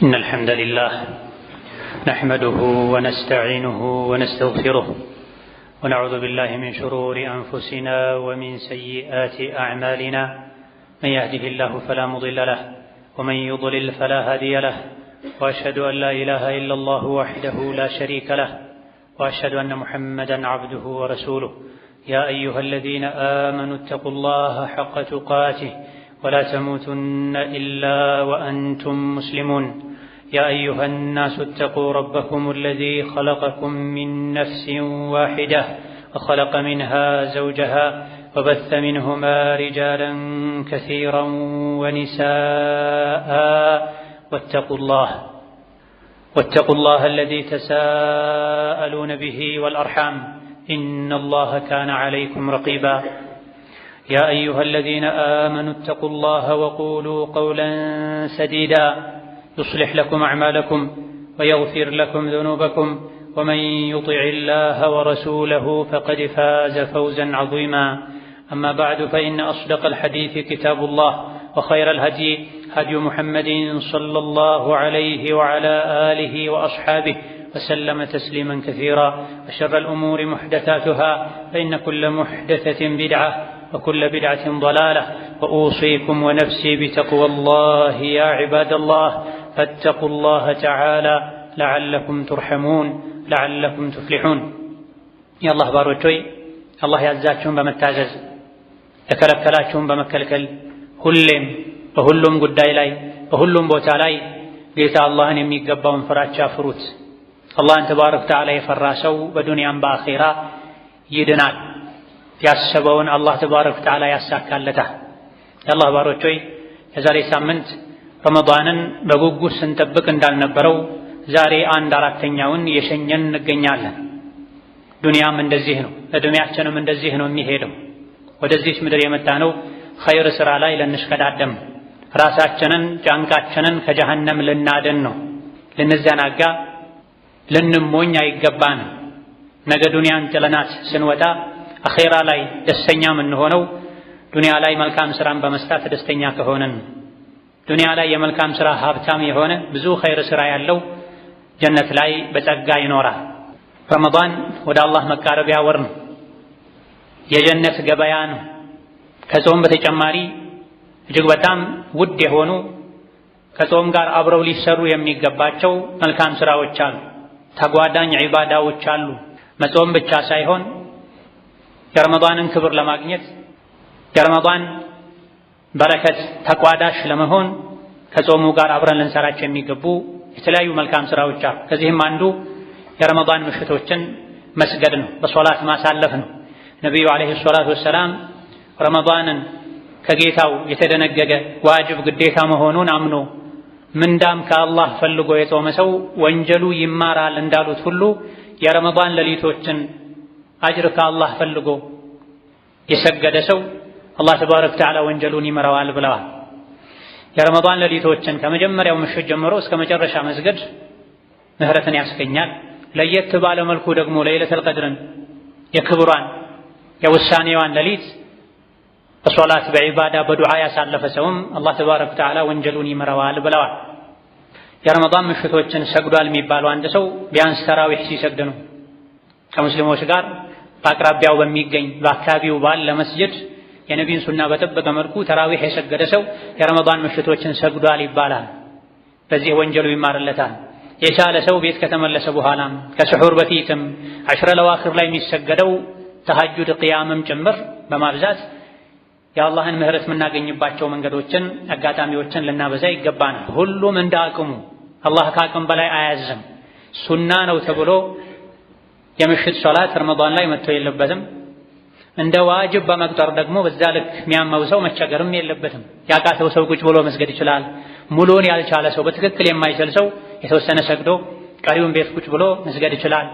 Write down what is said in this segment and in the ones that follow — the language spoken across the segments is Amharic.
إن الحمد لله نحمده ونستعينه ونستغفره ونعوذ بالله من شرور أنفسنا ومن سيئات أعمالنا من يهده الله فلا مضل له ومن يضلل فلا هادي له وأشهد أن لا إله إلا الله وحده لا شريك له وأشهد أن محمدا عبده ورسوله يا أيها الذين آمنوا اتقوا الله حق تقاته ولا تموتن إلا وأنتم مسلمون يا أيها الناس اتقوا ربكم الذي خلقكم من نفس واحدة وخلق منها زوجها وبث منهما رجالا كثيرا ونساء واتقوا الله الذي تساءلون به والأرحام إن الله كان عليكم رقيبا يا أيها الذين آمنوا اتقوا الله وقولوا قولا سديدا يصلح لكم أعمالكم ويغفر لكم ذنوبكم ومن يطع الله ورسوله فقد فاز فوزا عظيما أما بعد فإن أصدق الحديث كتاب الله وخير الهدي هدي محمد صلى الله عليه وعلى آله وأصحابه وسلم تسليما كثيرا وشر الأمور محدثاتها فإن كل محدثة بدعة وكل بدعة ضلالة وأوصيكم ونفسي بتقوى الله يا عباد الله فاتقوا الله تعالى لعلكم ترحمون لعلكم تفلحون يا الله باروچوي الله ያዛችሁን በመታዘዝ ተከለከላችሁን በመከልከል ሁሌም በሁሉም ጉዳይ ላይ በሁሉም ቦታ ላይ ጌታ አላህን የሚገባውን ፍራቻ ፍሩት። አላህን ተባረከ ወተዓላ የፈራ ሰው በዱንያም በአኺራ ይድናል። ያሰበውን አላህ ተባረከ ወተዓላ ያሳካለታል። የአላህ ባሮች ሆይ የዛሬ ሳምንት ረመዳንን በጉጉት ስንጠብቅ እንዳልነበረው ዛሬ 1/4ኛውን የሸኘን እንገኛለን። ዱንያም እንደዚህ ነው፣ እድሜያችንም እንደዚህ ነው የሚሄደው። ወደዚህች ምድር የመጣነው ኸይር ስራ ላይ ልንሽቀዳደም ራሳችንን ጫንቃችንን ከጀሃነም ልናድን ነው። ልንዘናጋ ልንሞኝ አይገባንም። ነገ ዱንያን ጥለናት ስንወጣ አኺራ ላይ ደስተኛ የምንሆነው ዱንያ ላይ መልካም ስራን በመስራት ደስተኛ ከሆነን፣ ዱንያ ላይ የመልካም ስራ ሀብታም የሆነ ብዙ ኸይር ስራ ያለው ጀነት ላይ በጸጋ ይኖራል። ረመዳን ወደ አላህ መቃረቢያ ወር ነው፣ የጀነት ገበያ ነው። ከጾም በተጨማሪ እጅግ በጣም ውድ የሆኑ ከጾም ጋር አብረው ሊሰሩ የሚገባቸው መልካም ስራዎች አሉ፣ ተጓዳኝ ዒባዳዎች አሉ። መጾም ብቻ ሳይሆን የረመዳንን ክብር ለማግኘት የረመዳን በረከት ተቋዳሽ ለመሆን ከጾሙ ጋር አብረን ልንሰራቸው የሚገቡ የተለያዩ መልካም ስራዎች አሉ። ከዚህም አንዱ የረመዳን ምሽቶችን መስገድ ነው፣ በሶላት ማሳለፍ ነው። ነቢዩ ዓለይሂ ሰላቱ ወሰላም ረመዳንን ከጌታው የተደነገገ ዋጅብ ግዴታ መሆኑን አምኖ ምንዳም ከአላህ ፈልጎ የጾመ ሰው ወንጀሉ ይማራል እንዳሉት ሁሉ የረመዳን ሌሊቶችን አጅር ከአላህ ፈልጎ የሰገደ ሰው አላህ ተባረከ ወተዓላ ወንጀሉን ይመራዋል ብለዋል። የረመዳን ሌሊቶችን ከመጀመሪያው ምሽት ጀምሮ እስከ መጨረሻ መስገድ ምህረትን ያስገኛል። ለየት ባለ መልኩ ደግሞ ለይለቱል ቀድርን የክብሯን የውሳኔዋን ሌሊት በሶላት በዒባዳ በዱዓ ያሳለፈ ሰውም አላህ ተባረከ ወተዓላ ወንጀሉን ይመራዋል ብለዋል። የረመዳን ምሽቶችን ሰግዷል የሚባለው አንድ ሰው ቢያንስ ተራዊህ ሲሰግድ ነው። ከሙስሊሞች ጋር በአቅራቢያው በሚገኝ በአካባቢው ባለ መስጅድ የነቢዩን ሱና በጠበቀ መልኩ ተራዊህ የሰገደ ሰው የረመዳን ምሽቶችን ሰግዷል ይባላል። በዚህ ወንጀሉ ይማርለታል። የቻለ ሰው ቤት ከተመለሰ በኋላም ከስሑር በፊትም ዐሽረ ለዋኺር ላይ የሚሰገደው ተሐጁድ ቅያምም ጭምር በማብዛት የአላህን ምህረት የምናገኝባቸው መንገዶችን አጋጣሚዎችን ልናበዛ ይገባናል። ሁሉም እንደ አቅሙ፣ አላህ ከአቅም በላይ አያዝም። ሱና ነው ተብሎ የምሽት ሶላት ረመዳን ላይ መጥቶ የለበትም። እንደ ዋጅብ በመቁጠር ደግሞ በዛ ልክ የሚያመው ሰው መቸገርም የለበትም። ያቃተው ሰው ቁጭ ብሎ መስገድ ይችላል። ሙሉን ያልቻለ ሰው በትክክል የማይችል ሰው የተወሰነ ሰግዶ ቀሪውን ቤት ቁጭ ብሎ መስገድ ይችላል።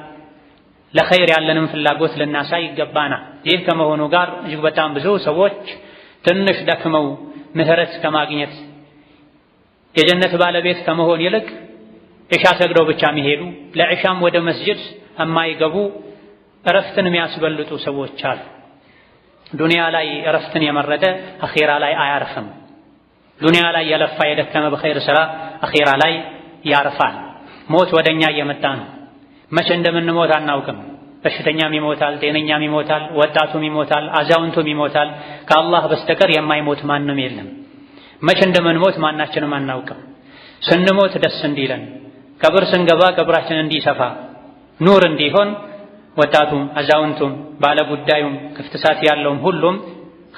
ለኸይር ያለንም ፍላጎት ልናሳይ ይገባናል። ይህ ከመሆኑ ጋር እጅግ በጣም ብዙ ሰዎች ትንሽ ደክመው ምህረት ከማግኘት የጀነት ባለቤት ከመሆን ይልቅ ኢሻ ሰግደው ብቻ የሚሄዱ ለኢሻም ወደ መስጅድ የማይገቡ እረፍትን የሚያስበልጡ ሰዎች አሉ። ዱንያ ላይ እረፍትን የመረጠ አኺራ ላይ አያርፍም። ዱንያ ላይ የለፋ የደከመ በኸይር ስራ አኺራ ላይ ያርፋል። ሞት ወደኛ እየመጣ ነው። መቼ እንደምንሞት አናውቅም። በሽተኛም ይሞታል፣ ጤነኛም ይሞታል፣ ወጣቱም ይሞታል፣ አዛውንቱም ይሞታል። ከአላህ በስተቀር የማይሞት ማንም የለም። መቼ እንደምንሞት ማናችንም አናውቅም። ስንሞት ደስ እንዲለን፣ ቀብር ስንገባ ቀብራችን እንዲሰፋ ኑር እንዲሆን ወጣቱም አዛውንቱም ባለጉዳዩም ክፍት ሰዓት ያለውም ሁሉም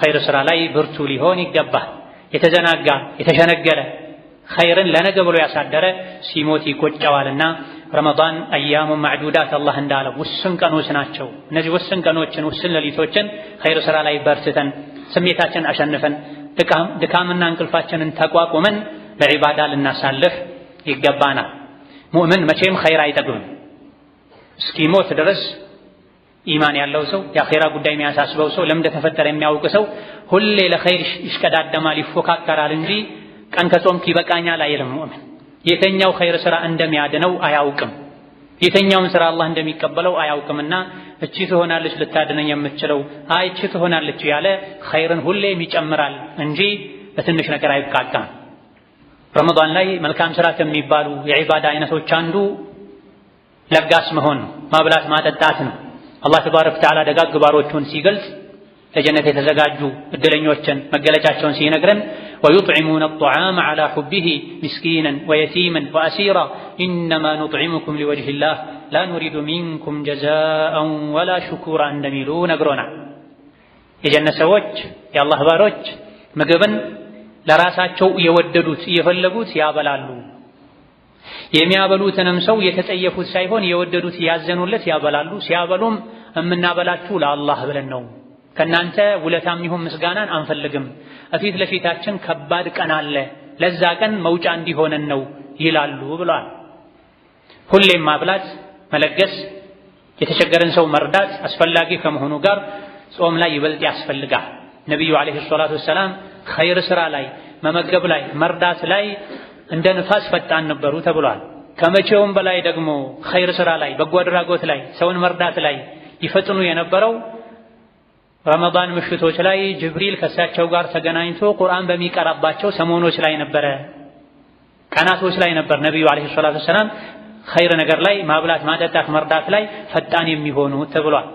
ኸይር ስራ ላይ ብርቱ ሊሆን ይገባል። የተዘናጋ የተሸነገለ ኸይርን ለነገ ብሎ ያሳደረ ሲሞት ይቆጨዋልና ረመዳን አያሙ ማዕዱዳት አላህ እንዳለ ውስን ቀኖች ናቸው። እነዚህ ውስን ቀኖችን ውስን ሌሊቶችን ኸይር ስራ ላይ በርትተን ስሜታችንን አሸንፈን ድካምና እንቅልፋችንን ተቋቁመን በዒባዳ ልናሳልፍ ይገባናል። ሙእምን መቼም ኸይር አይጠግብም። እስኪሞት ድረስ ኢማን ያለው ሰው የአኼራ ጉዳይ የሚያሳስበው ሰው ለምን እንደተፈጠረ የሚያውቅ ሰው ሁሌ ለኸይር ይሽቀዳደማል፣ ይፎካከራል እንጂ ቀን ከጾምክ ይበቃኛል አይልም። ሙእምን የተኛው ኸይር ስራ እንደሚያድነው አያውቅም። የተኛውን ስራ አላህ እንደሚቀበለው አያውቅምና እቺ ትሆናለች ልታድነኝ የምትችለው እቺ ትሆናለች ያለ ኸይርን ሁሌም ይጨምራል እንጂ በትንሽ ነገር አይብቃቃም። ረመዳን ላይ መልካም ስራ ከሚባሉ የዒባዳ አይነቶች አንዱ ለጋስ መሆን ነው፣ ማብላት ማጠጣት ነው። አላህ ተባረከ ወተዓላ ደጋግ ባሮቹን ሲገልጽ ለጀነት የተዘጋጁ እድለኞችን መገለጫቸውን ሲነግረን ወዩጥዒሙነ አጥዓመ ዐላ ሑቢሂ ምስኪነን ወየቲመን ወአሲራ ኢነማ ኑጥዒሙኩም ሊወጅሂላህ ላ ኑሪዱ ሚንኩም ጀዛአን ወላ ሹኩራ እንደሚሉ ነግሮናል። የጀነት ሰዎች የአላህ ባሮች ምግብን ለራሳቸው የወደዱት እየፈለጉት ያበላሉ። የሚያበሉትንም ሰው የተጸየፉት ሳይሆን የወደዱት ያዘኑለት ያበላሉ። ሲያበሉም እምናበላችሁ ለአላህ ብለን ነው፣ ከናንተ ውለታም ይሁን ምስጋናን አንፈልግም። እፊት ለፊታችን ከባድ ቀን አለ፣ ለዛ ቀን መውጫ እንዲሆነን ነው ይላሉ ብሏል። ሁሌም ማብላት፣ መለገስ፣ የተቸገረን ሰው መርዳት አስፈላጊ ከመሆኑ ጋር ጾም ላይ ይበልጥ ያስፈልጋል። ነቢዩ ዓለይሂ ሰላቱ ወሰላም ኸይር ስራ ላይ መመገብ ላይ መርዳት ላይ እንደ ንፋስ ፈጣን ነበሩ ተብሏል። ከመቼውም በላይ ደግሞ ኸይር ስራ ላይ በጎ አድራጎት ላይ ሰውን መርዳት ላይ ይፈጥኑ የነበረው ረመዳን ምሽቶች ላይ ጅብሪል ከእሳቸው ጋር ተገናኝቶ ቁርአን በሚቀራባቸው ሰሞኖች ላይ ነበረ፣ ቀናቶች ላይ ነበር ነቢዩ ዓለይሂ ሰላቱ ወሰላም ኸይር ነገር ላይ ማብላት ማጠጣት መርዳት ላይ ፈጣን የሚሆኑ ተብሏል።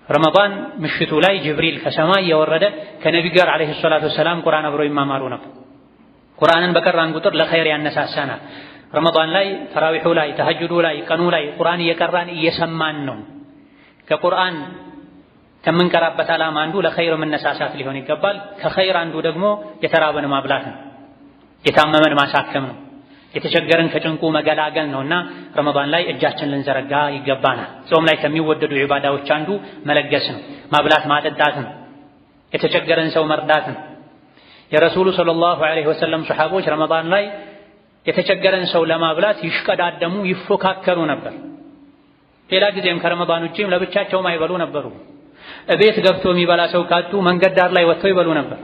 ረመዳን ምሽቱ ላይ ጅብሪል ከሰማይ የወረደ ከነቢ ጋር ዓለይሂ ሰላቱ ወሰላም ቁርአን አብረው ይማማሩ ነበር። ቁርአንን በቀራን ቁጥር ለኸይር ያነሳሳናል። ረመዳን ላይ ተራዊሑ ላይ ተሐጁዱ ላይ ቀኑ ላይ ቁርአን እየቀራን እየሰማን ነው። ከቁርአን ከምንቀራበት ዓላማ አንዱ ለኸይር መነሳሳት ሊሆን ይገባል። ከኸይር አንዱ ደግሞ የተራበን ማብላት ነው፣ የታመመን ማሳከም ነው፣ የተቸገረን ከጭንቁ መገላገል ነውና ረመዳን ላይ እጃችን ልንዘረጋ ይገባናል። ጾም ላይ ከሚወደዱ ዒባዳዎች አንዱ መለገስ ነው፣ ማብላት ማጠጣት ነው፣ የተቸገረን ሰው መርዳት ነው። የረሱሉ ሰለላሁ ዐለይሂ ወሰለም ሰሓቦች ረመዳን ላይ የተቸገረን ሰው ለማብላት ይሽቀዳደሙ ይፎካከሩ ነበር። ሌላ ጊዜም ከረመዳን ውጪም ለብቻቸውም አይበሉ ነበሩ። እቤት ገብቶ የሚበላ ሰው ካጡ መንገድ ዳር ላይ ወጥተው ይበሉ ነበር።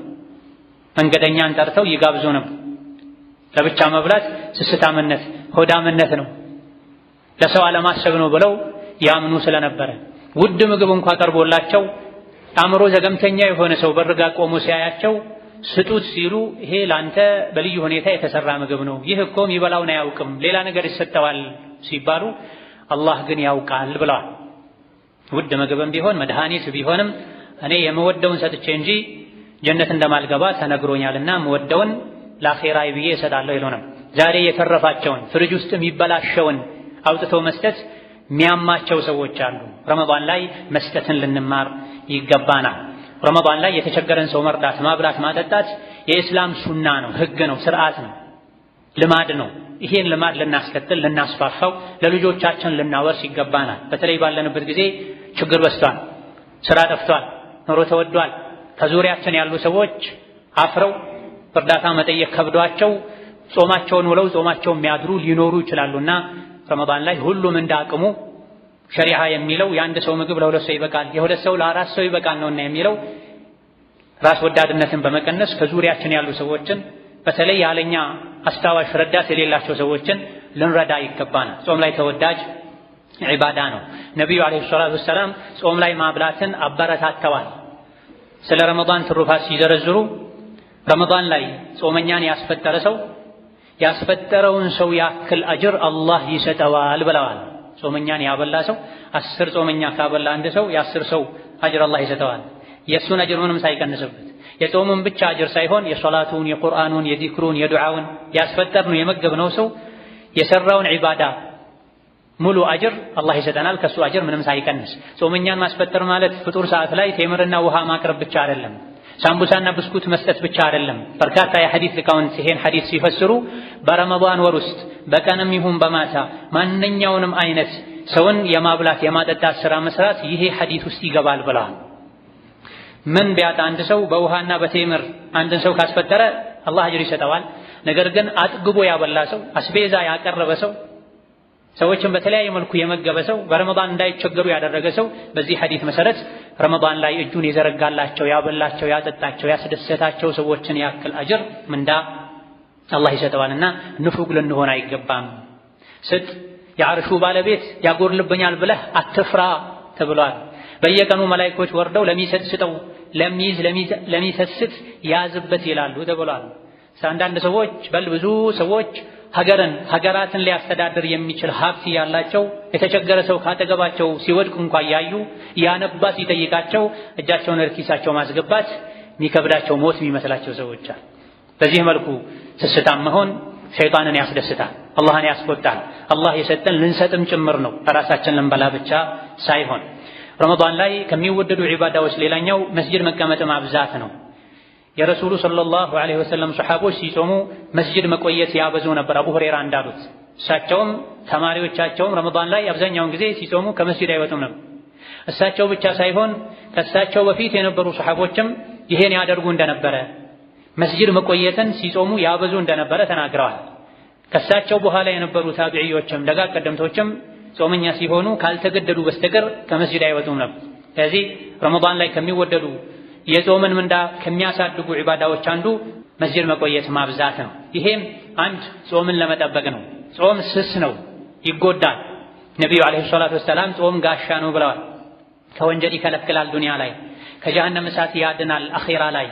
መንገደኛን ጠርተው ይጋብዙ ነበር። ለብቻ መብላት ስስታምነት ሆዳምነት ነው፣ ለሰው አለማሰብ ነው ብለው ያምኑ ስለነበረ ውድ ምግብ እንኳ ቀርቦላቸው አእምሮ ዘገምተኛ የሆነ ሰው በርጋ ቆሞ ሲያያቸው ስጡት ሲሉ ይሄ ላንተ በልዩ ሁኔታ የተሰራ ምግብ ነው፣ ይህ እኮ የሚበላውን አያውቅም፣ ሌላ ነገር ይሰጠዋል ሲባሉ አላህ ግን ያውቃል ብለዋል። ውድ ምግብም ቢሆን መድኃኒት ቢሆንም እኔ የምወደውን ሰጥቼ እንጂ ጀነት እንደማልገባ ተነግሮኛልና የምወደውን ለአኼራዬ ብዬ እሰጣለሁ ይሉንም። ዛሬ የተረፋቸውን ፍሪጅ ውስጥ የሚበላሸውን አውጥተው መስጠት የሚያማቸው ሰዎች አሉ። ረመዳን ላይ መስጠትን ልንማር ይገባናል። ረመዳን ላይ የተቸገረን ሰው መርዳት፣ ማብላት፣ ማጠጣት የኢስላም ሱና ነው፣ ህግ ነው፣ ስርዓት ነው፣ ልማድ ነው። ይሄን ልማድ ልናስከትል ልናስፋፋው፣ ለልጆቻችን ልናወርስ ይገባናል። በተለይ ባለንበት ጊዜ ችግር በዝቷል፣ ስራ ጠፍቷል፣ ኑሮ ተወዷል። ከዙሪያችን ያሉ ሰዎች አፍረው እርዳታ መጠየቅ ከብዷቸው ጾማቸውን ውለው ጾማቸውን የሚያድሩ ሊኖሩ ይችላሉና ረመዳን ላይ ሁሉም እንዳቅሙ ሸሪዓ የሚለው የአንድ ሰው ምግብ ለሁለት ሰው ይበቃል፣ የሁለት ሰው ለአራት ሰው ይበቃል ነውና የሚለው ራስ ወዳድነትን በመቀነስ ከዙሪያችን ያሉ ሰዎችን በተለይ ያለኛ አስታዋሽ ረዳት የሌላቸው ሰዎችን ልንረዳ ይገባናል። ጾም ላይ ተወዳጅ ዒባዳ ነው። ነቢዩ ዓለይሂ ሰላቱ ወሰላም ጾም ላይ ማብላትን አበረታተዋል። ስለ ረመዳን ትሩፋት ሲዘረዝሩ ረመዳን ላይ ጾመኛን ያስፈጠረ ሰው ያስፈጠረውን ሰው ያክል አጅር አላህ ይሰጠዋል ብለዋል። ጾመኛን ያበላ ሰው 10 ጾመኛ ካበላ አንድ ሰው የ10 ሰው አጅር አላህ ይሰጠዋል። የእሱን አጅር ምንም ሳይቀንስበት የጾሙን ብቻ አጅር ሳይሆን የሶላቱን፣ የቁርአኑን፣ የዚክሩን፣ የዱዓውን ያስፈጠርነው የመገብነው ሰው የሰራውን ዒባዳ ሙሉ አጅር አላህ ይሰጠናል ከሱ አጅር ምንም ሳይቀንስ። ጾመኛን ማስፈጠር ማለት ፍጡር ሰዓት ላይ ቴምርና ውሃ ማቅረብ ብቻ አይደለም። ሳምቡሳና ብስኩት መስጠት ብቻ አይደለም። በርካታ የሐዲስ ሊቃውንት ይሄን ሐዲስ ሲፈስሩ በረመዳን ወር ውስጥ በቀንም ይሁን በማታ ማንኛውንም አይነት ሰውን የማብላት የማጠጣት ሥራ መስራት ይሄ ሐዲስ ውስጥ ይገባል ብለዋል። ምን ቢያጣ አንድ ሰው በውሃና በቴምር አንድን ሰው ካስፈጠረ አላህ አጅር ይሰጠዋል። ነገር ግን አጥግቦ ያበላ ሰው፣ አስቤዛ ያቀረበ ሰው፣ ሰዎችን በተለያየ መልኩ የመገበ ሰው፣ በረመዳን እንዳይቸገሩ ያደረገ ሰው በዚህ ሐዲስ መሰረት ረመዳን ላይ እጁን የዘረጋላቸው፣ ያበላቸው፣ ያጠጣቸው፣ ያስደሰታቸው ሰዎችን ያክል አጅር ምንዳ አላህ ይሰጠዋልና ንፉግ ልንሆን አይገባም። ስጥ፣ የዓርሹ ባለቤት ያጎርልብኛል ብለህ አትፍራ ተብሏል። በየቀኑ መላእክቶች ወርደው ለሚሰጥ ስጠው፣ ለሚይዝ ለሚሰስት ያዝበት ይላሉ ተብሏል። አንዳንድ ሰዎች ብዙ ሰዎች ሀገራትን ሊያስተዳድር የሚችል ሀብት ያላቸው የተቸገረ ሰው ካጠገባቸው ሲወድቅ እንኳን ያዩ ያነባ ሲጠይቃቸው እጃቸውን ኪሳቸው ማስገባት የሚከብዳቸው ሞት የሚመስላቸው ሰዎች አሉ። በዚህ መልኩ ስስታም መሆን ሸይጣንን ያስደስታል፣ አላህን ያስቆጣል። አላህ የሰጠን ልንሰጥም ጭምር ነው፣ ራሳችን ልንበላ ብቻ ሳይሆን። ረመዳን ላይ ከሚወደዱ ዒባዳዎች ሌላኛው መስጂድ መቀመጥ ማብዛት ነው። የረሱሉ ሰለላሁ ዐለይሂ ወሰለም ሰሐቦች ሲጾሙ መስጂድ መቆየት ያበዙ ነበር። አቡ ሁረይራ እንዳሉት እሳቸውም ተማሪዎቻቸውም ረመዳን ላይ አብዛኛውን ጊዜ ሲጾሙ ከመስጂድ አይወጡም ነበር። እሳቸው ብቻ ሳይሆን ከእሳቸው በፊት የነበሩ ሰሐቦችም ይሄን ያደርጉ እንደነበረ፣ መስጂድ መቆየትን ሲጾሙ ያበዙ እንደነበረ ተናግረዋል። ከእሳቸው በኋላ የነበሩ ታቢዒዎችም ደጋግ ቀደምቶችም ጾመኛ ሲሆኑ ካልተገደዱ በስተቀር ከመስጂድ አይወጡም ነበር። ስለዚህ ረመዳን ላይ ከሚወደዱ የጾምን ምንዳ ከሚያሳድጉ ዒባዳዎች አንዱ መስጂድ መቆየት ማብዛት ነው። ይሄም አንድ ጾምን ለመጠበቅ ነው። ጾም ስስ ነው፣ ይጎዳል። ነቢዩ ዓለይሂ ሰላቱ ወሰላም ጾም ጋሻ ነው ብለዋል። ከወንጀል ይከለክላል ዱንያ ላይ፣ ከጀሃነም እሳት ያድናል አኺራ ላይ።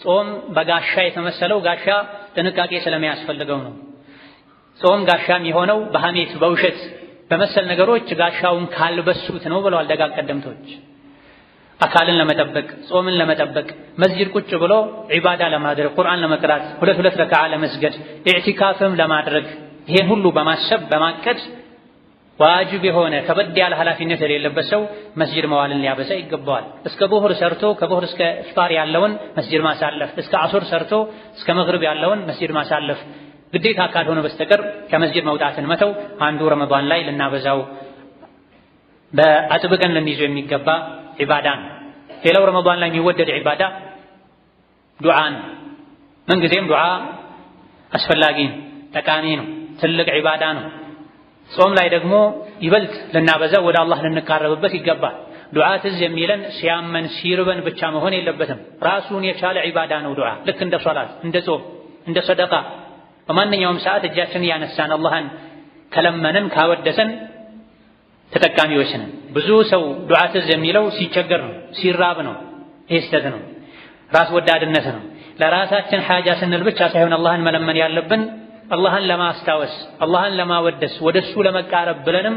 ጾም በጋሻ የተመሰለው ጋሻ ጥንቃቄ ስለሚያስፈልገው ነው። ጾም ጋሻ የሚሆነው በሐሜት በውሸት በመሰል ነገሮች ጋሻውን ካልበሱት ነው ብለዋል ደጋግ ቀደምቶች። አካልን ለመጠበቅ ጾምን ለመጠበቅ መስጂድ ቁጭ ብሎ ዒባዳ ለማድረግ ቁርአን ለመቅራት 2 ረክዓ ለመስገድ ኢዕቲካፍም ለማድረግ ይሄን ሁሉ በማሰብ በማቀድ ዋጅብ የሆነ ከበድ ያለ ኃላፊነት የሌለበት ሰው መስጂድ መዋልን ሊያበዛ ይገባዋል። እስከ ዙህር ሰርቶ ከዙህር እስከ ኢፍጣር ያለውን መስጂድ ማሳለፍ፣ እስከ ዐሱር ሰርቶ እስከ መግሪብ ያለውን መስጂድ ማሳለፍ ግዴታ ካልሆነ በስተቀር ከመስጂድ መውጣትን መተው አንዱ ረመዳን ላይ ልናበዛው በአጥብቀን ልንይዘው የሚገባ ዒባዳ ነው። ሌላው ረመዳን ላይ የሚወደድ ዒባዳ ዱዓ ነው። ምንጊዜም ዱዓ አስፈላጊ ነው፣ ጠቃሚ ነው፣ ትልቅ ዒባዳ ነው። ጾም ላይ ደግሞ ይበልጥ ልናበዛው ወደ አላህ ልንቃረብበት ይገባል። ዱዓ ትዝ የሚለን ሲያመን ሲርበን ብቻ መሆን የለበትም። ራሱን የቻለ ዒባዳ ነው ዱዓ። ልክ እንደ ሶላት፣ እንደ ጾም፣ እንደ ሰደቃ በማንኛውም ሰዓት እጃችንን ያነሳን አላህን ከለመንን ካወደሰን ተጠቃሚዎች ነን። ብዙ ሰው ዱዓ ትዝ የሚለው ሲቸገር ነው፣ ሲራብ ነው። ይህ ስህተት ነው፣ ራስ ወዳድነት ነው። ለራሳችን ሓጃ ስንል ብቻ ሳይሆን አላህን መለመን ያለብን አላህን ለማስታወስ አላህን ለማወደስ ወደሱ ለመቃረብ ብለንም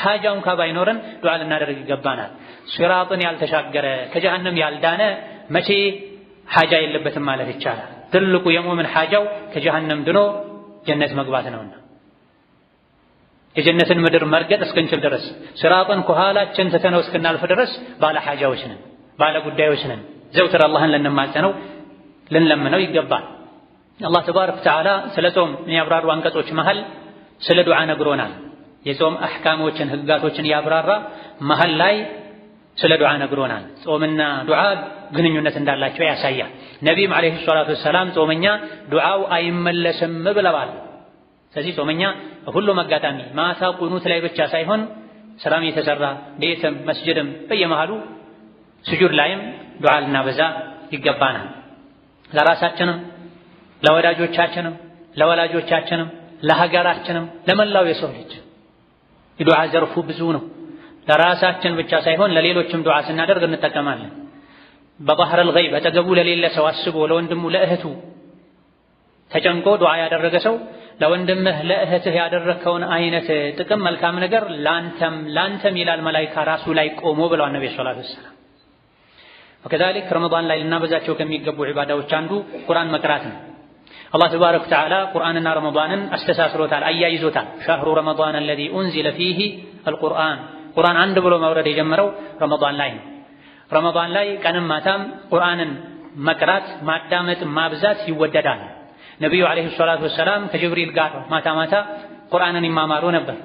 ሓጃውን ባይኖረን ዱዓ ልናደርግ ይገባናል። ሲራጥን ያልተሻገረ ከጀሃነም ያልዳነ መቼ ሓጃ የለበትም ማለት ይቻላል። ትልቁ የሙእምን ሓጃው ከጀሃነም ድኖ ጀነት መግባት ነውና የጀነትን ምድር መርገጥ እስክንችል ድረስ ሲራጥን ከኋላችን ትተነው እስክናልፍ ድረስ ባለ ሓጃዎች ነን፣ ባለ ጉዳዮች ነን። ዘውትር አላህን ልንማጸነው ልንለምነው ይገባል። አላህ ተባረከ ወተዓላ ስለ ጾም የሚያብራሩ አንቀጾች መሃል ስለ ዱዓ ነግሮናል። የጾም አሕካሞችን ህግጋቶችን ያብራራ መሃል ላይ ስለ ዱዓ ነግሮናል። ጾምና ዱዓ ግንኙነት እንዳላቸው ያሳያል። ነቢይም ዓለይሂ ሰላቱ ወሰላም ጾመኛ ዱዓው አይመለስም ብለዋል። ስለዚህ ጾመኛ በሁሉም አጋጣሚ ማታ ቁኑት ላይ ብቻ ሳይሆን ስራም የተሰራ ቤትም መስጅድም በየመሃሉ ስጁድ ላይም ዱዓ ልናበዛ ይገባናል። ለራሳችንም ለወዳጆቻችንም ለወላጆቻችንም ለሀገራችንም ለመላው የሰው ልጅ የዱዓ ዘርፉ ብዙ ነው። ለራሳችን ብቻ ሳይሆን ለሌሎችም ዱዓ ስናደርግ እንጠቀማለን። በባህረል ገይብ አጠገቡ ለሌለ ሰው አስቦ ለወንድሙ ለእህቱ ተጨንቆ ዱዓ ያደረገ ሰው ለወንድምህ ለእህትህ ያደረከውን አይነት ጥቅም መልካም ነገር ላንተም ይላል መላኢካ ራሱ ላይ ቆሞ ብለዋል ነብዩ ሰለላሁ ዐለይሂ ወሰለም። ወከዛሊክ ረመዳን ላይ ልናበዛቸው ከሚገቡ ዒባዳዎች አንዱ ቁርአን መቅራት ነው። አላህ ተባረከ ወተዓላ ቁርአንና ረመዳንን አስተሳስሮታል፣ አያይዞታል። ሸህሩ ረመዳን الذي أنزل فيه القرآن ቁርአን አንድ ብሎ መውረድ የጀመረው ረመዳን ላይ ነው። ረመዳን ላይ ቀንም ማታም ቁርአንን መቅራት ማዳመጥ ማብዛት ይወደዳል። ነብዩ አለይሂ ሰላቱ ወሰላም ከጅብሪል ጋር ማታ ማታ ቁርአንን ይማማሩ ነበር።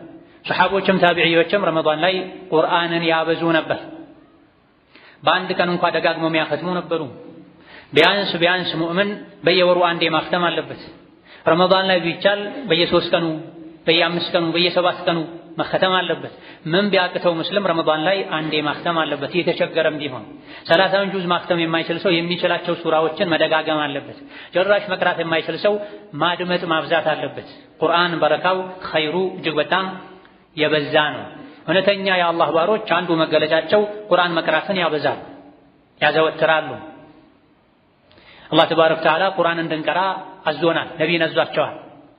ሰሐቦችም ታቢዒዎችም ረመዳን ላይ ቁርአንን ያበዙ ነበር። በአንድ ቀን እንኳን ደጋግመው የሚያختሙ ነበሩ። ቢያንስ ሙእምን በየወሩ አንዴ ማختም አለበት። ረመዳን ላይ ቢቻል በየ3 ቀኑ በየ5 ቀኑ በየ7 ቀኑ መختም አለበት። ምን ቢያቅተው ሙስሊም ረመዳን ላይ አንዴ ማختም አለበት። የተቸገረም ቢሆን 30 ጁዝ ማختም የማይችል ሰው የሚችላቸው ሱራዎችን መደጋገም አለበት። ጭራሽ መቅራት የማይችል ሰው ማድመጥ ማብዛት አለበት። ቁርአን በረካው ኸይሩ እጅግ በጣም የበዛ ነው። እውነተኛ የአላህ ባሮች አንዱ መገለጫቸው ቁርአን መቅራትን ያበዛሉ፣ ያዘወትራሉ። አላህ ተባረከ ወተዓላ ቁርአን እንድንቀራ አዞናል፣ ነቢይን አዟቸዋል።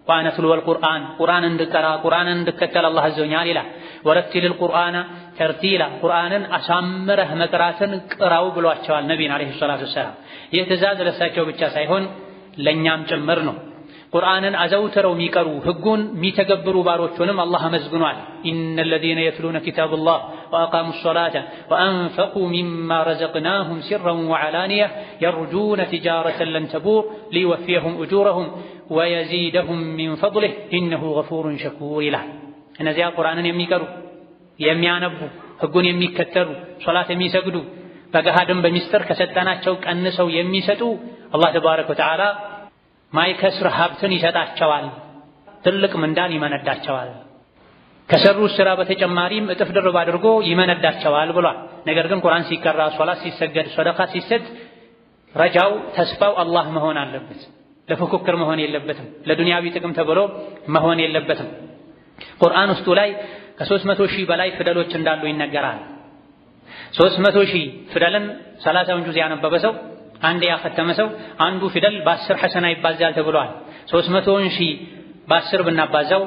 ወአነ አትሉል ቁርአን ቁርአን እንድቀራ ቁርአንን እንድከተል አላህ አዞኛል ይላል። ወረቲል ቁርአነ ተርቲላ ቁርአንን አሳምረህ መቅራትን ቅራው ብሏቸዋል ነቢይን አለይሂ ሰላቱ ወሰላም። ይህ ትእዛዝ ለእሳቸው ብቻ ሳይሆን ለእኛም ጭምር ነው። ቁርአንን አዘውትረው የሚቀሩ ህጉን የሚተገብሩ ባሮቹንም አላህ አመስግኗል። ኢነል ለዚነ የትሉነ ኪታበላህ ወአቃሙ ሰላተ ወአንፈቁ ሚማ ረዘቅናሁም ሲረን ወዐላኒያ የርጁነ ቲጃረተን ለን ተቡር ሊወፊየሁም ኡጁረሁም ወየዚደሁም ሚን ፈድሊህ ኢነሁ ገፉሩን ሸኩር ይላል። እነዚያ ቁርአንን የሚቀሩ የሚያነቡ ህጉን የሚከተሉ ሶላት የሚሰግዱ በገሃድም በሚስጥር ከሰጠናቸው ቀንሰው የሚሰጡ አላህ ተባረከ ወተዓላ ማይከስር ሀብትን ይሰጣቸዋል፣ ትልቅ ምንዳን ይመነዳቸዋል። ከሰሩት ስራ በተጨማሪም እጥፍ ድርብ አድርጎ ይመነዳቸዋል ብሏል። ነገር ግን ቁርአን ሲቀራ፣ ሶላት ሲሰገድ፣ ሰደቃ ሲሰጥ ረጃው ተስፋው አላህ መሆን አለበት። ለፉክክር መሆን የለበትም። ለዱንያዊ ጥቅም ተብሎ መሆን የለበትም። ቁርአን ውስጡ ላይ ከ300,000 በላይ ፊደሎች እንዳሉ ይነገራል። 300,000 ፊደልን 30 ጁዝ ያነበበ ሰው አንድ ያختመ ሰው አንዱ ፊደል በ10 ሐሰና ይባዛል ተብሏል። 300,000 በ10 ብናባዛው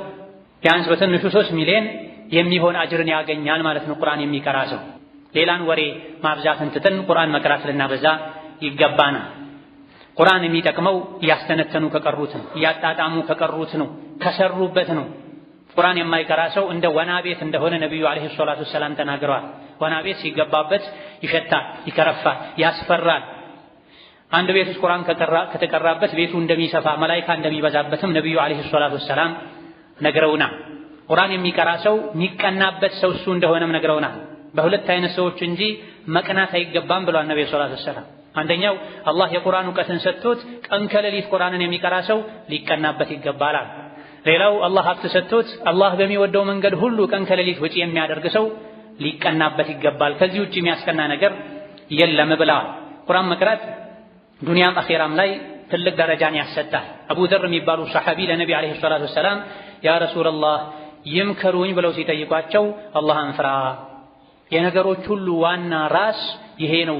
ቢያንስ በትንሹ 3 ሚሊዮን የሚሆን አጅርን ያገኛል ማለት ነው ቁርአን የሚቀራ ሰው። ሌላን ወሬ ማብዛትን ትተን ቁርአን መቅራት ልናበዛ ይገባናል። ቁርአን የሚጠቅመው እያስተነተኑ ከቀሩት ነው፣ እያጣጣሙ ከቀሩት ነው፣ ከሰሩበት ነው። ቁርአን የማይቀራ ሰው እንደ ወና ቤት እንደሆነ ነብዩ አለይሂ ሰላቱ ወሰላም ተናግረዋል። ወና ቤት ሲገባበት ይሸታል፣ ይከረፋል፣ ያስፈራል። አንድ ቤት ውስጥ ቁርአን ከተቀራበት ቤቱ እንደሚሰፋ መላኢካ እንደሚበዛበትም ነብዩ አለይሂ ሰላቱ ወሰላም ነግረውናል። ቁርአን የሚቀራ ሰው የሚቀናበት ሰው እሱ እንደሆነም ነግረውናል። በሁለት አይነት ሰዎች እንጂ መቅናት አይገባም ብሏል ነብዩ ሰለላሁ ዐለይሂ ወሰለም። አንደኛው አላህ የቁርአን ዕውቀትን ሰጥቶት ቀን ከሌሊት ቁርአንን የሚቀራ ሰው ሊቀናበት ይገባል። ሌላው አላህ ሀብት ሰጥቶት አላህ በሚወደው መንገድ ሁሉ ቀን ከሌሊት ወጪ የሚያደርግ ሰው ሊቀናበት ይገባል። ከዚህ ውጪ የሚያስቀና ነገር የለም ብለዋል። ቁርአን መቅራት ዱንያም አኺራም ላይ ትልቅ ደረጃን ያሰጣል። አቡ ዘር የሚባሉ ሰሐቢ ለነቢ አለይሂ ሰላቱ ወሰላም ያ ረሱላህ ይምከሩኝ ብለው ሲጠይቋቸው አላህን ፍራ፣ የነገሮች ሁሉ ዋና ራስ ይሄ ነው፣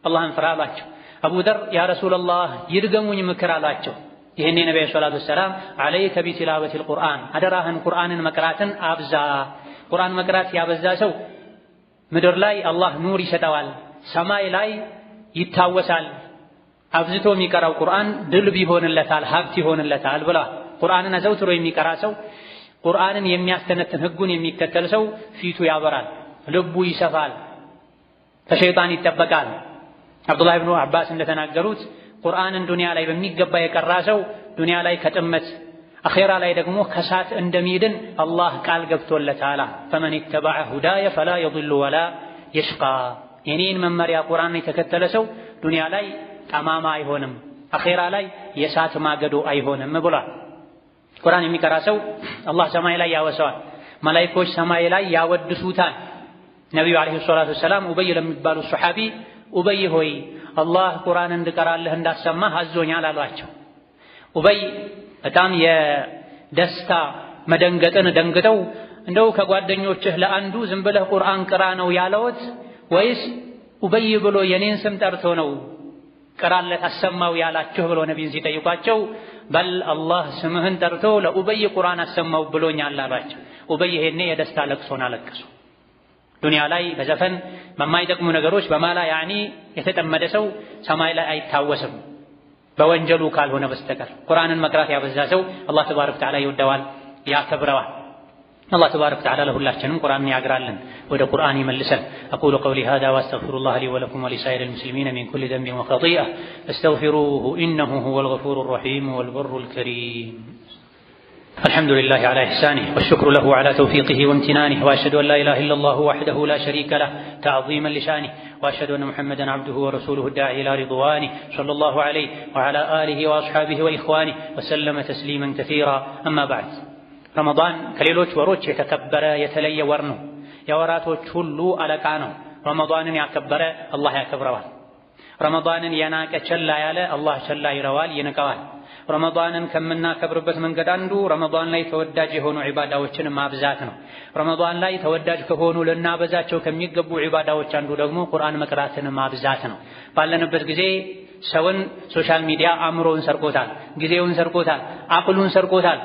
አላህን ፍራ አላቸው። አቡ ዘር ያ ረሱላህ ይድገሙኝ ምክር አላቸው። ይሄኔ ነቢ አለይሂ ሰላቱ ወሰላም አለይከ ቢቲላወቲል ቁርአን፣ አደራህን ቁርአንን መቅራትን አብዛ። ቁርአን መቅራት ያበዛ ሰው ምድር ላይ አላህ ኑር ይሰጠዋል፣ ሰማይ ላይ ይታወሳል። አብዝቶ የሚቀራው ቁርአን ድልብ ይሆንለታል፣ ሀብት ይሆንለታል ብላ። ቁርአንን አዘውትሮ የሚቀራ ሰው፣ ቁርአንን የሚያስተነትን ህጉን የሚከተል ሰው ፊቱ ያበራል፣ ልቡ ይሰፋል፣ ከሸይጣን ይጠበቃል። አብዱላህ ኢብኑ አባስ እንደተናገሩት ቁርአንን ዱንያ ላይ በሚገባ የቀራ ሰው ዱንያ ላይ ከጥመት አኼራ ላይ ደግሞ ከሳት እንደሚድን አላህ ቃል ገብቶለታል። ፈመን ኢተበዐ ሁዳየ ፈላ የضل ወላ የሽቃ። የኔን መመሪያ ቁርአንን የተከተለ ሰው ዱንያ ላይ ጠማማ አይሆንም፣ አኼራ ላይ የሳት ማገዶ አይሆንም ብሏል። ቁርአን የሚቀራ ሰው አላህ ሰማይ ላይ ያወሰዋል፣ መላኢኮች ሰማይ ላይ ያወድሱታል። ነቢዩ አለይሂ ሰላቱ ወሰላም ኡበይ ለሚባሉ ሱሐቢ ኡበይ ሆይ አላህ ቁርአን እንድቀራለህ እንዳሰማህ አዞኛል አሏቸው። ኡበይ በጣም የደስታ መደንገጥን ደንግጠው እንደው ከጓደኞችህ ለአንዱ ዝም ብለህ ቁርአን ቅራ ነው ያለውት ወይስ ኡበይ ብሎ የኔን ስም ጠርቶ ነው ቅራለት አሰማው ያላችሁ ብሎ ነቢይን ሲጠይቋቸው በል አላህ ስምህን ጠርቶ ለኡበይ ቁርአን አሰማው ብሎኛል አላቸው። ኡበይ ይሄኔ የደስታ ለቅሶን አለቀሱ። ዱንያ ላይ በዘፈን በማይጠቅሙ ነገሮች በማላ ያኒ የተጠመደ ሰው ሰማይ ላይ አይታወስም በወንጀሉ ካልሆነ በስተቀር። ቁርአንን መቅራት ያበዛ ሰው አላህ ተባረከ ወተዓላ ይወደዋል፣ ያከብረዋል። الله تبارك وتعالى له لكن قرآن يعقرالن وده قرآن يملسن. أقول قولي هذا وأستغفر الله لي ولكم ولسائر المسلمين من كل ذنب وخطيئة فاستغفروه إنه هو الغفور الرحيم والبر الكريم. الحمد لله على إحسانه والشكر له على توفيقه وامتنانه وأشهد أن لا إله إلا الله وحده لا شريك له تعظيما لشانه وأشهد أن محمدا عبده ورسوله الداعي إلى رضوانه صلى الله عليه وعلى آله وأصحابه وإخوانه وسلم تسليما كثيرا. أما بعد ረመዳን ከሌሎች ወሮች የተከበረ የተለየ ወር ነው። የወራቶች ሁሉ አለቃ ነው። ረመዳንን ያከበረ አላህ ያከብረዋል። ረመዳንን የናቀ ቸላ ያለ አላህ ቸላ ይለዋል፣ ይንቀዋል። ረመዳንን ከምናከብርበት መንገድ አንዱ ረመዳን ላይ ተወዳጅ የሆኑ ዒባዳዎችን ማብዛት ነው። ረመዳን ላይ ተወዳጅ ከሆኑ ልናበዛቸው ከሚገቡ ዒባዳዎች አንዱ ደግሞ ቁርአን መቅራትን ማብዛት ነው። ባለንበት ጊዜ ሰውን ሶሻል ሚዲያ አእምሮውን ሰርቆታል፣ ጊዜውን ሰርቆታል፣ አቅሉን ሰርቆታል።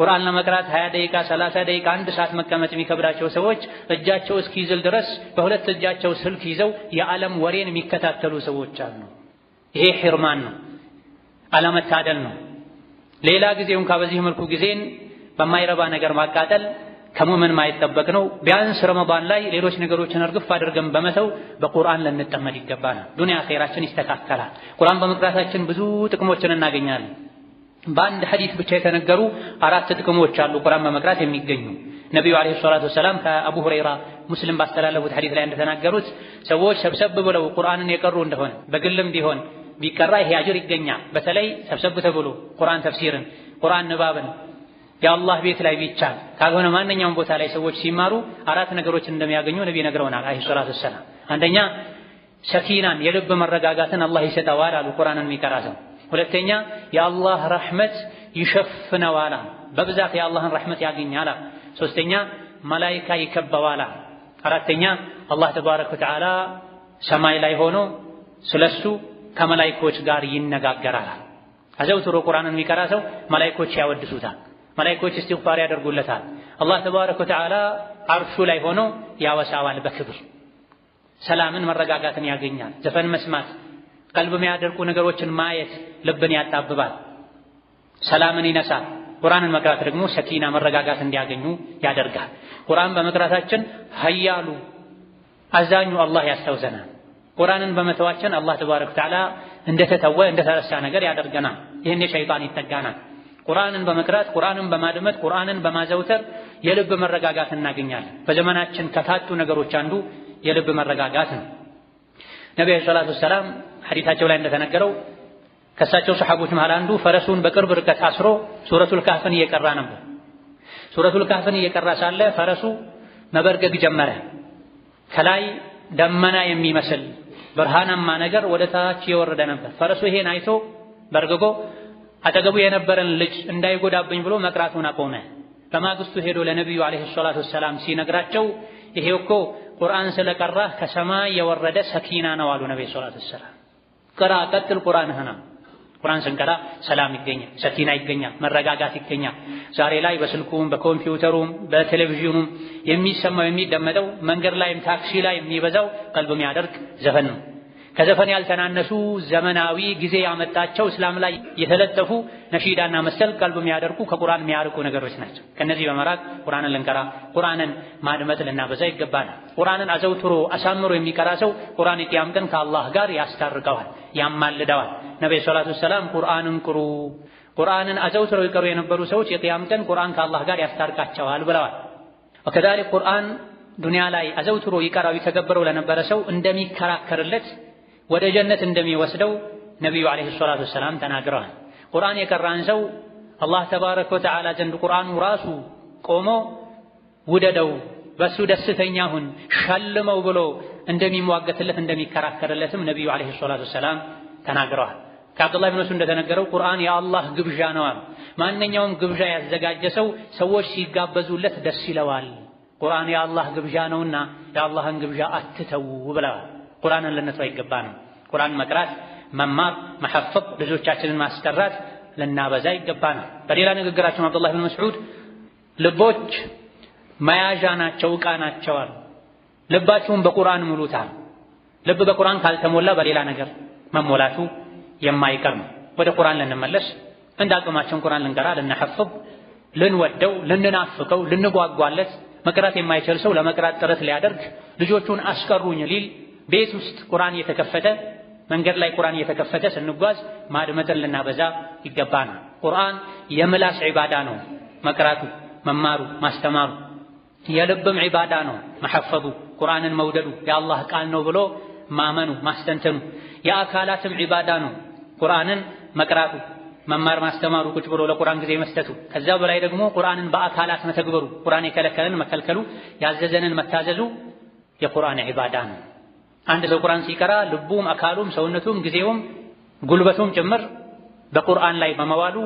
ቁርአን ለመቅራት 20 ደቂቃ 30 ደቂቃ 1 ሰዓት መቀመጥ የሚከብዳቸው ሰዎች እጃቸው እስኪዝል ድረስ በሁለት እጃቸው ስልክ ይዘው የዓለም ወሬን የሚከታተሉ ሰዎች አሉ። ይሄ ሒርማን ነው፣ አለመታደል ነው። ሌላ ጊዜውን በዚህ መልኩ ጊዜን በማይረባ ነገር ማቃጠል ከሙእምን ማይጠበቅ ነው። ቢያንስ ረመዳን ላይ ሌሎች ነገሮችን እርግፍ አድርገን በመተው በቁርአን ልንጠመድ ይገባናል። ዱንያ ኸይራችን ይስተካከላል። ቁርአን በመቅራታችን ብዙ ጥቅሞችን እናገኛለን። በአንድ ሐዲስ ብቻ የተነገሩ 4 ጥቅሞች አሉ ቁርአን በመቅራት የሚገኙ። ነብዩ አለይሂ ሰላቱ ወሰላም ከአቡ ሁረይራ ሙስሊም ባስተላለፉት ሐዲስ ላይ እንደተናገሩት ሰዎች ሰብሰብ ብለው ቁርአንን የቀሩ እንደሆነ በግልም ቢሆን ቢቀራ ይሄ አጅር ይገኛል። በተለይ ሰብሰብ ተብሎ ቁርአን ተፍሲርን፣ ቁርአን ንባብን የአላህ ቤት ላይ ቢቻል ካልሆነ ማንኛውም ቦታ ላይ ሰዎች ሲማሩ 4 ነገሮችን እንደሚያገኙ ነብዩ ነግረውናል አለይሂ ሰላቱ ወሰላም። አንደኛ ሰኪናን የልብ መረጋጋትን አላህ ይሰጠዋል አሉ ቁርአንን የሚቀራ ሰው። ሁለተኛ የአላህ ረሕመት ይሸፍነዋል፣ በብዛት የአላህን ረሕመት ያገኛል። ሶስተኛ መላኢካ ይከበዋል። አራተኛ አላህ ተባረከ ወተዓላ ሰማይ ላይ ሆኖ ስለሱ ከመላኢኮች ጋር ይነጋገራል። አዘውትሮ ቁርአንን የሚቀራ ሰው መላኢኮች ያወድሱታል፣ መላኢኮች እስትግፋር ያደርጉለታል። አላህ ተባረከ ወተዓላ አርሹ ላይ ሆኖ ያወሳዋል በክብር። ሰላምን መረጋጋትን ያገኛል። ዘፈን መስማት፣ ቀልብ የሚያደርቁ ነገሮችን ማየት ልብን ያጣብባል፣ ሰላምን ይነሳል። ቁርአንን መቅራት ደግሞ ሰኪና መረጋጋት እንዲያገኙ ያደርጋል። ቁርአን በመቅራታችን ኃያሉ አዛኙ አላህ ያስታውሰናል። ቁርአንን በመተዋችን አላህ ተባረከ ወተዓላ እንደተተወ እንደተረሳ ነገር ያደርገናል። ይህን የሸይጣን ይጠጋናል። ቁርአንን በመቅራት ቁርአንን በማድመጥ ቁርአንን በማዘውተር የልብ መረጋጋት እናገኛለን። በዘመናችን ከታጡ ነገሮች አንዱ የልብ መረጋጋት ነው። ነብዩ ሰለላሁ ዐለይሂ ወሰለም ሐዲታቸው ላይ እንደተነገረው ከሳቸው ሰሐቦች መሃል አንዱ ፈረሱን በቅርብ ርቀት አስሮ ሱረቱል ካህፍን እየቀራ ነበር። ሱረቱል ካህፍን እየቀራ ሳለ ፈረሱ መበርገግ ጀመረ። ከላይ ደመና የሚመስል ብርሃናማ ነገር ወደ ታች የወረደ ነበር። ፈረሱ ይሄን አይቶ በርግጎ አጠገቡ የነበረን ልጅ እንዳይጎዳብኝ ብሎ መቅራቱን አቆመ። በማግስቱ ሄዶ ለነብዩ አለይሂ ሰላቱ ወሰላም ሲነግራቸው ይሄው እኮ ቁርአን ስለቀራህ ከሰማይ የወረደ ሰኪና ነው አሉ ነብዩ ሰለላሁ ዐለይሂ ወሰለም። ቅራ ቀጥል ቁርአንህና። ቁርአን ስንቀራ ሰላም ይገኛል፣ ሰኪና ይገኛል፣ መረጋጋት ይገኛል። ዛሬ ላይ በስልኩም በኮምፒውተሩም በቴሌቪዥኑም የሚሰማው የሚደመጠው መንገድ ላይም ታክሲ ላይ የሚበዛው ቀልብ የሚያደርግ ዘፈን ነው። ከዘፈን ያልተናነሱ ዘመናዊ ጊዜ ያመጣቸው እስላም ላይ የተለጠፉ ነሺዳና መሰል ቀልብ የሚያደርጉ ከቁርአን የሚያርቁ ነገሮች ናቸው። ከነዚህ በመራቅ ቁርአንን ልንቀራ ቁርአንን ማድመጥ ልናበዛ ይገባናል። ቁርአንን አዘውትሮ አሳምሮ የሚቀራ ሰው ቁርአን የቂያም ቀን ከአላህ ጋር ያስታርቀዋል፣ ያማልደዋል። ነብዩ ሰለላሁ ዐለይሂ ወሰለም ቁርአንን ቅሩ፣ ቁርአንን አዘውትሮ ይቀሩ የነበሩ ሰዎች የቂያም ቀን ቁርአን ከአላህ ጋር ያስታርቃቸዋል ብለዋል። ወከዛሊክ ቁርአን ዱንያ ላይ አዘውትሮ ይቀራው ይተገበረው ለነበረ ሰው እንደሚከራከርለት ወደ ጀነት እንደሚወስደው ነብዩ አለይሂ ሰላቱ ወሰላም ተናግረዋል። ቁርአን የቀራን ሰው አላህ ተባረከ ወተዓላ ዘንድ ቁርአኑ ራሱ ቆሞ ውደደው፣ በሱ ደስተኛ ሁን፣ ሸልመው ብሎ እንደሚሟገትለት እንደሚከራከርለትም ነብዩ አለይሂ ሰላቱ ወሰላም ተናግረዋል። ከአብዱላህ ብን መስዑድ እንደተነገረው ቁርአን የአላህ ግብዣ ነው አሉ። ማንኛውም ግብዣ ያዘጋጀ ሰው ሰዎች ሲጋበዙለት ደስ ይለዋል። ቁርአን የአላህ ግብዣ ነውና የአላህን ግብዣ አትተው ብለዋል። ቁርአንን ልንተው አይገባንም። ቁርአን መቅራት፣ መማር፣ መሐፈዝ፣ ልጆቻችንን ማስቀራት ልናበዛ ይገባናል። በሌላ ንግግራቸው አብዱላህ ብን መስዑድ ልቦች መያዣ ናቸው፣ ዕቃ ናቸው አሉ። ልባችሁን በቁርአን ሙሉታል። ልብ በቁርአን ካልተሞላ በሌላ ነገር መሞላቱ የማይቀር ነው። ወደ ቁርአን ልንመለስ፣ እንደ አቅማችን ቁርአን ልንቀራ፣ ልንሐፍዝ፣ ልንወደው፣ ልንናፍቀው፣ ልንጓጓለት። መቅራት የማይችል ሰው ለመቅራት ጥረት ሊያደርግ ልጆቹን አስቀሩኝ ሊል ቤት ውስጥ ቁርአን እየተከፈተ መንገድ ላይ ቁርአን እየተከፈተ ስንጓዝ ማድመጥን ልናበዛ ይገባናል። ቁርአን የምላስ ዒባዳ ነው መቅራቱ፣ መማሩ፣ ማስተማሩ። የልብም ዒባዳ ነው መሐፈዙ፣ ቁርአንን መውደዱ፣ የአላህ ቃል ነው ብሎ ማመኑ፣ ማስተንተኑ። የአካላትም ዒባዳ ነው ቁርአንን መቅራቱ፣ መማር፣ ማስተማሩ፣ ቁጭ ብሎ ለቁርአን ጊዜ መስጠቱ። ከዛ በላይ ደግሞ ቁርአንን በአካላት መተግበሩ፣ ቁርአን የከለከለን መከልከሉ፣ ያዘዘንን መታዘዙ የቁርአን ዒባዳ ነው። አንድ ሰው ቁርአን ሲቀራ ልቡም፣ አካሉም፣ ሰውነቱም፣ ጊዜውም ጉልበቱም ጭምር በቁርአን ላይ በመዋሉ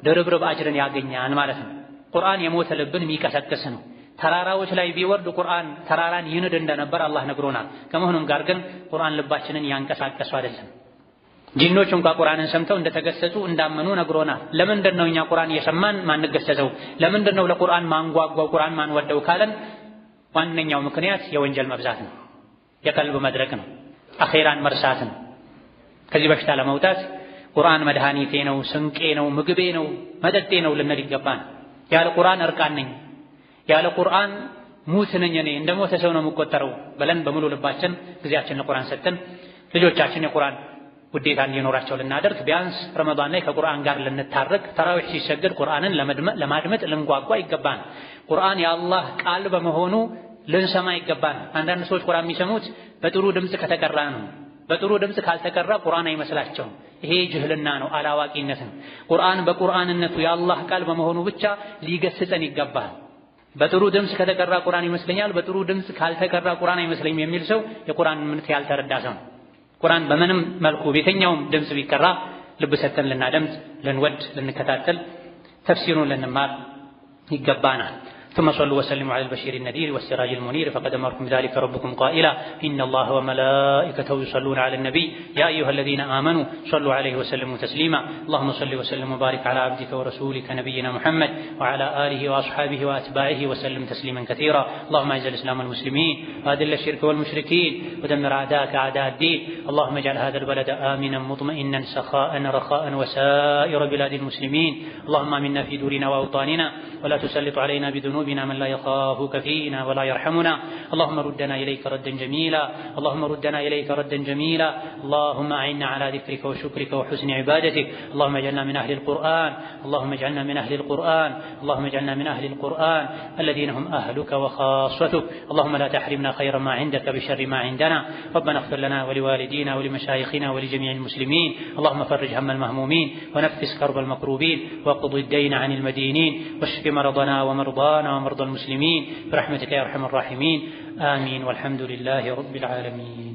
ድርብርብ አጅርን ያገኛል ማለት ነው። ቁርአን የሞተ ልብን የሚቀሰቅስ ነው። ተራራዎች ላይ ቢወርድ ቁርአን ተራራን ይንድ እንደነበር አላህ ነግሮናል። ከመሆኑም ጋር ግን ቁርአን ልባችንን ያንቀሳቀሱ አይደለም። ጂኖች እንኳን ቁርአንን ሰምተው እንደተገሰጹ እንዳመኑ ነግሮናል። ለምንድን ነው እኛ ቁርአን እየሰማን ማንገሰጸው? ለምንድን ነው ለቁርአን ማንጓጓው፣ ቁርአን ማንወደው ካለን ዋነኛው ምክንያት የወንጀል መብዛት ነው፣ የቀልብ መድረቅ ነው፣ አኼራን መርሳት ነው። ከዚህ በሽታ ለመውጣት ቁርአን መድኃኒቴ ነው፣ ስንቄ ነው፣ ምግቤ ነው፣ መጠጤ ነው ልንል ይገባን። ያለ ቁርአን እርቃን ነኝ፣ ያለ ቁርአን ሙት ነኝ፣ እኔ እንደ ሞተ ሰው ነው የምቆጠረው ብለን በሙሉ ልባችን ጊዜያችን ለቁርአን ሰጥተን ልጆቻችን የቁርአን ውዴታ እንዲኖራቸው ልናደርግ፣ ቢያንስ ረመዳን ላይ ከቁርአን ጋር ልንታረቅ፣ ተራዊህ ሲሰገድ ቁርአንን ለማድመጥ ልንጓጓ ይገባን። ቁርአን የአላህ ቃል በመሆኑ ልንሰማ ይገባን። አንዳንድ ሰዎች ቁርአን የሚሰሙት በጥሩ ድምፅ ከተቀራ ነው። በጥሩ ድምፅ ካልተቀራ ቁርአን አይመስላቸውም። ይሄ ጅህልና ነው፣ አላዋቂነት ነው። ቁርአን በቁርአንነቱ የአላህ ቃል በመሆኑ ብቻ ሊገስጸን ይገባል። በጥሩ ድምፅ ከተቀራ ቁርአን ይመስለኛል፣ በጥሩ ድምፅ ካልተቀራ ቁርአን አይመስለኝም የሚል ሰው የቁርአን ምንት ያልተረዳ ሰው ነው። ቁርአን በምንም መልኩ በየትኛውም ድምፅ ቢቀራ ልብ ሰጥተን ልናደምጥ፣ ልንወድ፣ ልንከታተል፣ ተፍሲሩን ልንማር ይገባናል። ثم صلوا وسلموا على البشير النذير والسراج المنير فقد أمركم ذلك ربكم قائلا إن الله وملائكته يصلون على النبي يا أيها الذين آمنوا صلوا عليه وسلموا تسليما اللهم صل وسلم وبارك على عبدك ورسولك نبينا محمد وعلى آله وأصحابه وأتباعه وسلم تسليما كثيرا اللهم أعز الإسلام والمسلمين وأذل الشرك والمشركين ودمر أعداءك أعداء الدين اللهم اجعل هذا البلد آمنا مطمئنا سخاء رخاء وسائر بلاد المسلمين اللهم آمنا في دورنا وأوطاننا ولا تسلط علينا بذنوبنا من لا يخافك فينا ولا يرحمنا اللهم ردنا إليك ردا جميلا اللهم ردنا إليك ردا جميلا اللهم أعنا على ذكرك وشكرك وحسن عبادتك اللهم اجعلنا من أهل القرآن اللهم اجعلنا من أهل القرآن اللهم اجعلنا من أهل القرآن الذين هم أهلك وخاصتك اللهم لا تحرمنا خير ما عندك بشر ما عندنا ربنا اغفر لنا ولوالدينا ولمشايخنا ولجميع المسلمين اللهم فرج هم المهمومين ونفس كرب المكروبين واقض الدين عن المدينين واشف مرضنا ومرضانا ومرضى المسلمين برحمتك يا أرحم الراحمين آمين والحمد لله رب العالمين.